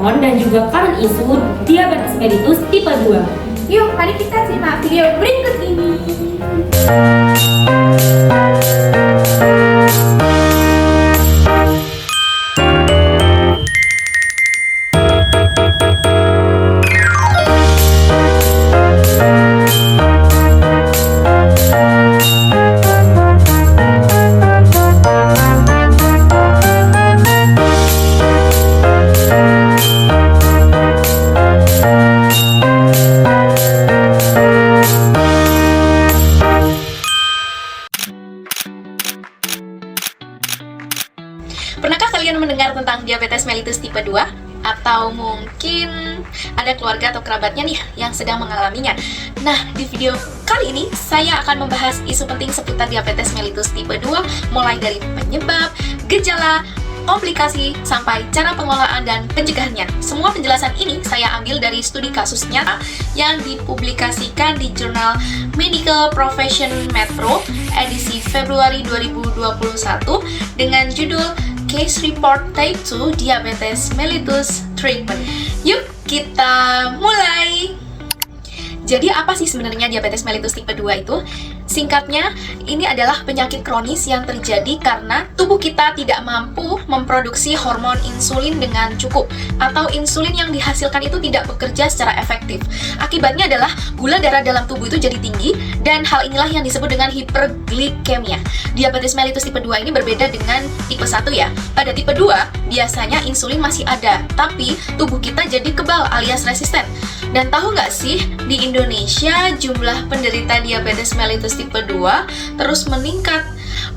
hormon dan juga current issue diabetes mellitus tipe 2. Yuk, mari kita simak video berikut ini. Pernahkah kalian mendengar tentang diabetes mellitus tipe 2? Atau mungkin ada keluarga atau kerabatnya nih yang sedang mengalaminya. Nah, di video kali ini saya akan membahas isu penting seputar diabetes mellitus tipe 2, mulai dari penyebab, gejala, komplikasi, sampai cara pengelolaan dan pencegahannya. Semua penjelasan ini saya ambil dari studi kasus nyata yang dipublikasikan di jurnal Medical Profession Metro edisi Februari 2021 dengan judul Case Report Type 2 Diabetes Mellitus Treatment. Yuk, kita mulai! Jadi apa sih sebenarnya diabetes mellitus tipe 2 itu? Singkatnya, ini adalah penyakit kronis yang terjadi karena tubuh kita tidak mampu memproduksi hormon insulin dengan cukup, atau insulin yang dihasilkan itu tidak bekerja secara efektif. Akibatnya adalah gula darah dalam tubuh itu jadi tinggi, dan hal inilah yang disebut dengan hiperglikemia. Diabetes mellitus tipe 2 ini berbeda dengan tipe 1 ya. Pada tipe 2, biasanya insulin masih ada, tapi tubuh kita jadi kebal alias resisten. Dan tahu nggak sih, di Indonesia jumlah penderita diabetes mellitus tipe 2 terus meningkat.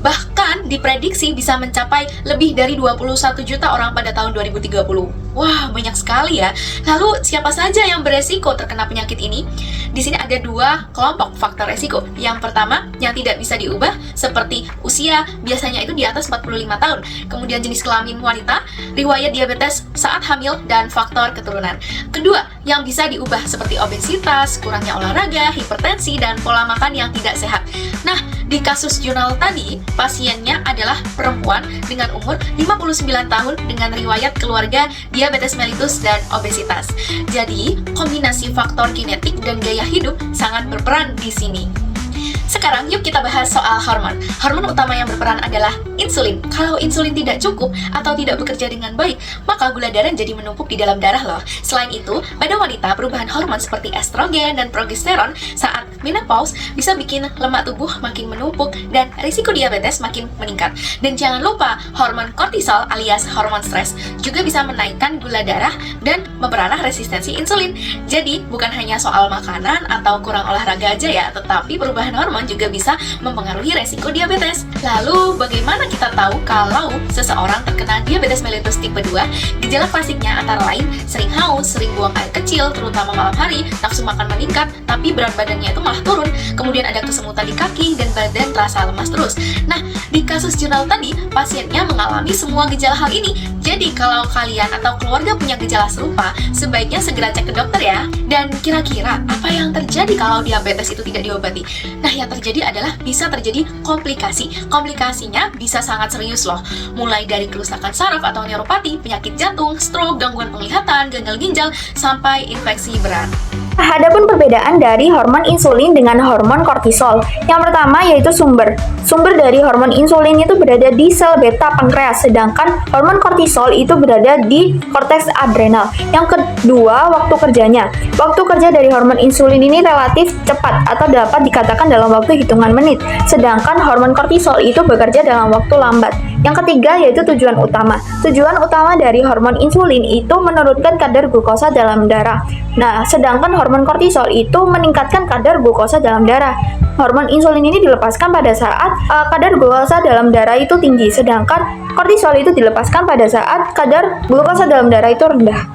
Bahkan diprediksi bisa mencapai lebih dari 21 juta orang pada tahun 2030. Wah, banyak sekali ya. Lalu siapa saja yang beresiko terkena penyakit ini? Di sini ada dua kelompok faktor resiko. Yang pertama, yang tidak bisa diubah seperti usia, biasanya itu di atas 45 tahun. Kemudian jenis kelamin wanita, riwayat diabetes saat hamil, dan faktor keturunan. Kedua, yang bisa diubah seperti obesitas, kurangnya olahraga, hipertensi, dan pola makan yang tidak sehat. Nah, di kasus jurnal tadi, pasiennya adalah perempuan dengan umur 59 tahun dengan riwayat keluarga diabetes mellitus dan obesitas. Jadi, kombinasi faktor genetik dan gaya hidup sangat berperan di sini. Sekarang yuk kita bahas soal hormon. Hormon utama yang berperan adalah insulin. Kalau insulin tidak cukup atau tidak bekerja dengan baik, maka gula darah jadi menumpuk di dalam darah loh. Selain itu, pada wanita perubahan hormon seperti estrogen dan progesteron saat menopause bisa bikin lemak tubuh makin menumpuk dan risiko diabetes makin meningkat. Dan jangan lupa, hormon kortisol alias hormon stres juga bisa menaikkan gula darah dan memperanah resistensi insulin. Jadi, bukan hanya soal makanan atau kurang olahraga aja ya, tetapi perubahan hormon juga bisa mempengaruhi resiko diabetes. Lalu, bagaimana kita tahu kalau seseorang terkena diabetes mellitus tipe 2? Gejala klasiknya antara lain sering haus, sering buang air kecil, terutama malam hari, nafsu makan meningkat, tapi berat badannya itu malah turun. Kemudian ada kesemutan di kaki dan badan terasa lemas terus. Nah, di kasus jurnal tadi, pasiennya mengalami semua gejala hal ini. Jadi, kalau kalian atau keluarga punya gejala serupa, sebaiknya segera cek ke dokter ya. Dan kira-kira apa yang terjadi kalau diabetes itu tidak diobati? Nah, yang terjadi adalah bisa terjadi komplikasi. Komplikasinya bisa sangat serius loh. Mulai dari kerusakan saraf atau neuropati, penyakit jantung, stroke, gangguan penglihatan, gagal ginjal, sampai infeksi berat. Adapun perbedaan dari hormon insulin dengan hormon kortisol. Yang pertama yaitu sumber. Sumber dari hormon insulin itu berada di sel beta pankreas, sedangkan hormon kortisol itu berada di korteks adrenal. Yang kedua, waktu kerjanya. Waktu kerja dari hormon insulin ini relatif cepat atau dapat dikatakan dalam waktu hitungan menit, sedangkan hormon kortisol itu bekerja dalam waktu lambat. Yang ketiga yaitu tujuan utama. Tujuan utama dari hormon insulin itu menurunkan kadar glukosa dalam darah. Nah, sedangkan hormon kortisol itu meningkatkan kadar glukosa dalam darah. Hormon insulin ini dilepaskan pada saat kadar glukosa dalam darah itu tinggi, sedangkan kortisol itu dilepaskan pada saat kadar glukosa dalam darah itu rendah.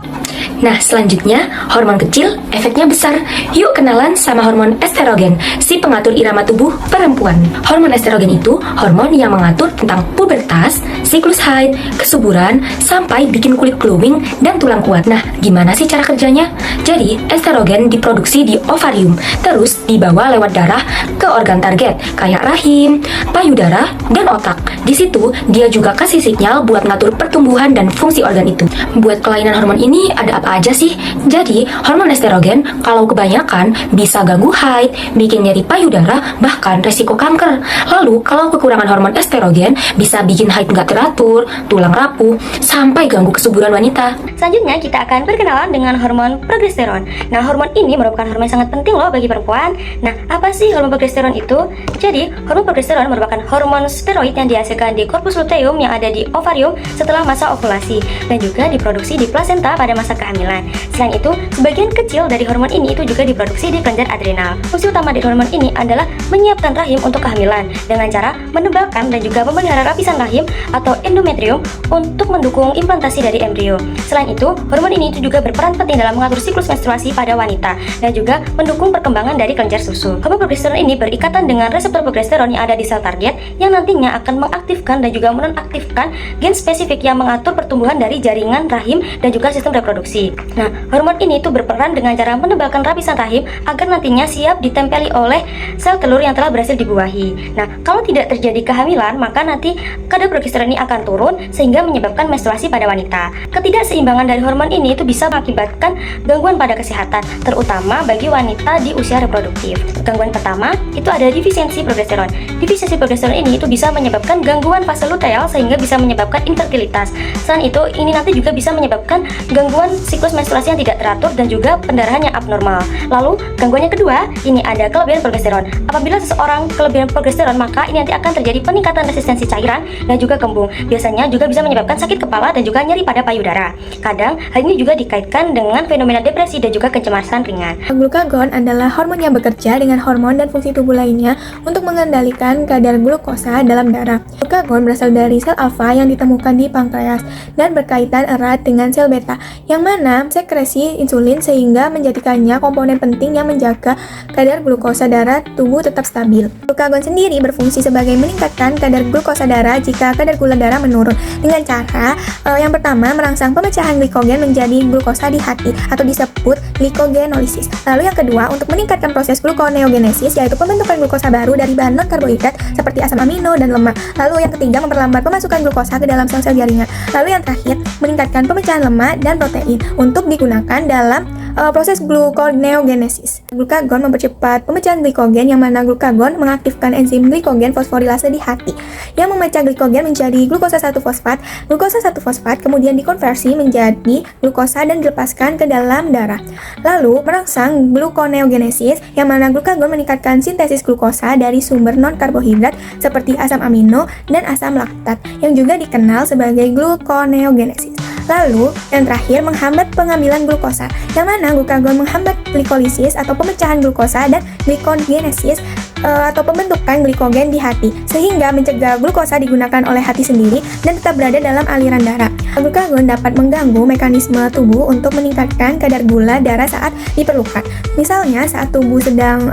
Nah, selanjutnya, hormon kecil efeknya besar. Yuk kenalan sama hormon estrogen, si pengatur irama tubuh perempuan. Hormon estrogen itu hormon yang mengatur tentang pubertas, siklus haid, kesuburan, sampai bikin kulit glowing dan tulang kuat. Nah, gimana sih cara kerjanya? Jadi, estrogen diproduksi di ovarium, terus dibawa lewat darah ke organ target, kayak rahim, payudara, dan otak. Di situ, dia juga kasih sinyal buat ngatur pertumbuhan dan fungsi organ itu. Buat kelainan hormon ini ada apa aja sih? Jadi, hormon estrogen kalau kebanyakan bisa ganggu haid, bikin nyeri payudara, bahkan resiko kanker. Lalu, kalau kekurangan hormon estrogen bisa bikin haid nggak teratur, tulang rapuh, sampai ganggu kesuburan wanita. Selanjutnya kita akan berkenalan dengan hormon progesteron. Nah, hormon ini merupakan hormon yang sangat penting loh bagi perempuan. Nah, apa sih hormon progesteron itu? Jadi, hormon progesteron merupakan hormon steroid yang dihasilkan di korpus luteum yang ada di ovarium setelah masa ovulasi dan juga diproduksi di plasenta pada masa kehamilan. Selain itu, sebagian kecil dari hormon ini itu juga diproduksi di kelenjar adrenal. Fungsi utama dari hormon ini adalah menyiapkan rahim untuk kehamilan dengan cara menebalkan dan juga memelihara lapisan rahim atau endometrium untuk mendukung implantasi dari embrio. Selain itu, hormon ini itu juga berperan penting dalam mengatur siklus menstruasi pada wanita dan juga mendukung perkembangan dari kelenjar susu. Hormon progesteron ini berikatan dengan reseptor progesteron yang ada di sel target yang nantinya akan mengaktifkan dan juga menonaktifkan gen spesifik yang mengatur pertumbuhan dari jaringan rahim dan juga sistem reproduksi. Nah, hormon ini itu berperan dengan cara menebalkan lapisan rahim agar nantinya siap ditempeli oleh sel telur yang telah berhasil dibuahi. Nah, kalau tidak terjadi kehamilan, maka nanti kadar progesteron ini akan turun sehingga menyebabkan menstruasi pada wanita. Ketidakseimbangan dari hormon ini itu bisa mengakibatkan gangguan pada kesehatan, terutama bagi wanita di usia reproduktif. Gangguan pertama itu ada defisiensi progesteron. Defisiensi progesteron ini itu bisa menyebabkan gangguan fase luteal sehingga bisa menyebabkan infertilitas. Selain itu, ini nanti juga bisa menyebabkan gangguan siklus menstruasi yang tidak teratur dan juga pendarahan yang abnormal. Lalu, gangguan yang kedua, ini ada kelebihan progesteron. Apabila seseorang kelebihan progesteron, maka ini nanti akan terjadi peningkatan resistensi cairan dan juga kembung. Biasanya juga bisa menyebabkan sakit kepala dan juga nyeri pada payudara. Kadang, hal ini juga dikaitkan dengan fenomena depresi dan juga kecemasan ringan. Glukagon adalah hormon yang bekerja dengan hormon dan fungsi tubuh lainnya untuk mengendalikan kadar glukosa dalam darah. Glukagon berasal dari sel alfa yang ditemukan di pankreas dan berkaitan erat dengan sel beta, yang mana sekresi insulin sehingga menjadikannya komponen penting yang menjaga kadar glukosa darah tubuh tetap stabil. Glukagon sendiri berfungsi sebagai meningkatkan kadar glukosa darah jika kadar gula darah menurun dengan cara yang pertama merangsang pemecahan glikogen menjadi glukosa di hati atau disebut glikogenolisis. Lalu yang kedua untuk meningkatkan proses gluconeogenesis yaitu pembentukan glukosa baru dari bahan non-karbohidrat seperti asam amino dan lemak. Lalu yang ketiga memperlambat pemasukan glukosa ke dalam sel-sel jaringan. Lalu yang terakhir meningkatkan pemecahan lemak dan protein untuk digunakan dalam proses gluconeogenesis. Glukagon mempercepat pemecahan glikogen yang mana glukagon mengaktifkan enzim glikogen fosforilase di hati yang memecah glikogen menjadi glukosa 1-fosfat. Glukosa 1-fosfat kemudian dikonversi menjadi glukosa dan dilepaskan ke dalam darah. Lalu merangsang gluconeogenesis yang mana glukagon meningkatkan sintesis glukosa dari sumber non-karbohidrat seperti asam amino dan asam laktat yang juga dikenal sebagai gluconeogenesis. Lalu, yang terakhir menghambat pengambilan glukosa, yang mana glukagon menghambat glikolisis atau pemecahan glukosa dan glikogenesis atau pembentukan glikogen di hati, sehingga mencegah glukosa digunakan oleh hati sendiri dan tetap berada dalam aliran darah. Glukagon dapat mengganggu mekanisme tubuh untuk meningkatkan kadar gula darah saat diperlukan, misalnya saat tubuh sedang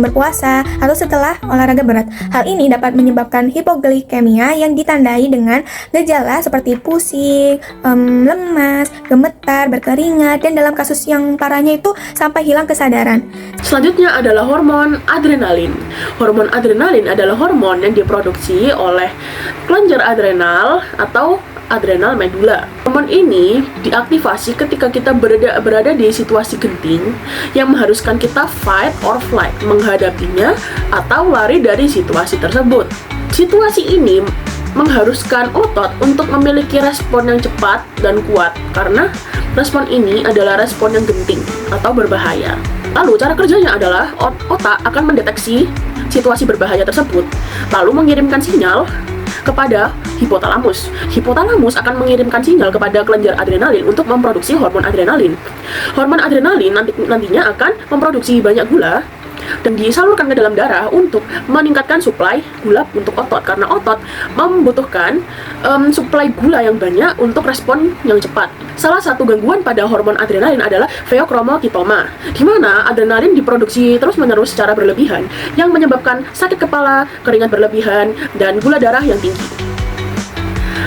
berpuasa atau setelah olahraga berat. Hal ini dapat menyebabkan hipoglikemia yang ditandai dengan gejala seperti pusing, lemas, gemetar, berkeringat, dan dalam kasus yang parahnya itu sampai hilang kesadaran. Selanjutnya adalah hormon adrenalin. Hormon adrenalin adalah hormon yang diproduksi oleh kelenjar adrenal atau adrenal medula. Hormon ini diaktifasi ketika kita berada di situasi genting yang mengharuskan kita fight or flight, menghadapinya atau lari dari situasi tersebut. Situasi ini mengharuskan otot untuk memiliki respon yang cepat dan kuat karena respon ini adalah respon yang genting atau berbahaya. Lalu cara kerjanya adalah otak akan mendeteksi situasi berbahaya tersebut lalu mengirimkan sinyal kepada hipotalamus. Hipotalamus akan mengirimkan sinyal kepada kelenjar adrenalin untuk memproduksi hormon adrenalin. Hormon adrenalin nantinya akan memproduksi banyak gula dan disalurkan ke dalam darah untuk meningkatkan suplai gula untuk otot, karena otot membutuhkan suplai gula yang banyak untuk respon yang cepat. Salah satu gangguan pada hormon adrenalin adalah pheochromocytoma, di mana adrenalin diproduksi terus-menerus secara berlebihan yang menyebabkan sakit kepala, keringat berlebihan, dan gula darah yang tinggi.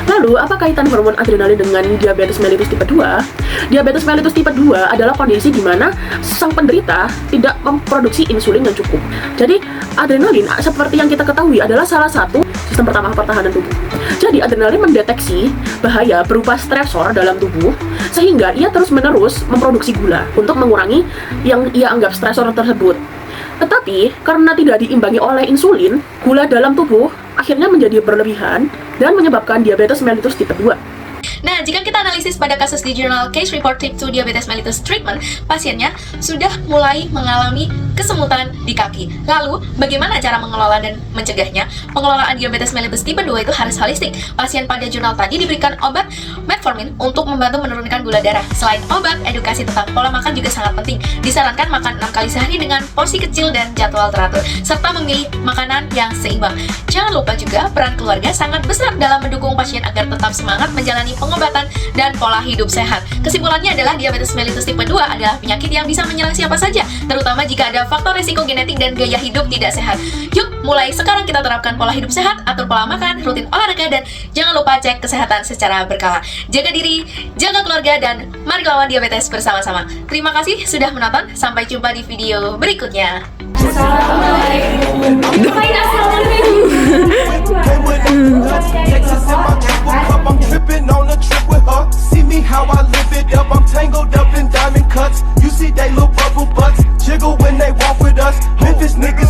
Lalu, apa kaitan hormon adrenalin dengan diabetes mellitus tipe 2? Diabetes mellitus tipe 2 adalah kondisi di mana sang penderita tidak memproduksi insulin yang cukup. Jadi, adrenalin seperti yang kita ketahui adalah salah satu sistem pertahanan tubuh. Jadi, adrenalin mendeteksi bahaya berupa stresor dalam tubuh, sehingga ia terus-menerus memproduksi gula untuk mengurangi yang ia anggap stresor tersebut. Tetapi, karena tidak diimbangi oleh insulin, gula dalam tubuh akhirnya menjadi berlebihan dan menyebabkan diabetes mellitus tipe 2. Nah, jika kita analisis pada kasus di jurnal Case Report Type 2 Diabetes Mellitus Treatment, pasiennya sudah mulai mengalami kesemutan di kaki. Lalu, bagaimana cara mengelola dan mencegahnya? Pengelolaan diabetes mellitus tipe 2 itu harus holistik. Pasien pada jurnal tadi diberikan obat metformin untuk membantu menurunkan gula darah. Selain obat, edukasi tentang pola makan juga sangat penting. Disarankan makan 6 kali sehari dengan porsi kecil dan jadwal teratur, serta memilih makanan yang seimbang. Jangan lupa juga peran keluarga sangat besar dalam mendukung pasien agar tetap semangat menjalani pengobatan dan pola hidup sehat. Kesimpulannya adalah diabetes mellitus tipe 2 adalah penyakit yang bisa menyerang siapa saja, terutama jika ada faktor risiko genetik dan gaya hidup tidak sehat. Yuk, mulai sekarang kita terapkan pola hidup sehat, atur pola makan, rutin olahraga, dan jangan lupa cek kesehatan secara berkala. Jaga diri, jaga keluarga, dan mari lawan diabetes bersama-sama. Terima kasih sudah menonton, sampai jumpa di video berikutnya. I'm tripping on a trip with her. See me how I live it up. I'm tangled up in diamond cuts. You see they little bubble butts jiggle when they walk with us. Memphis niggas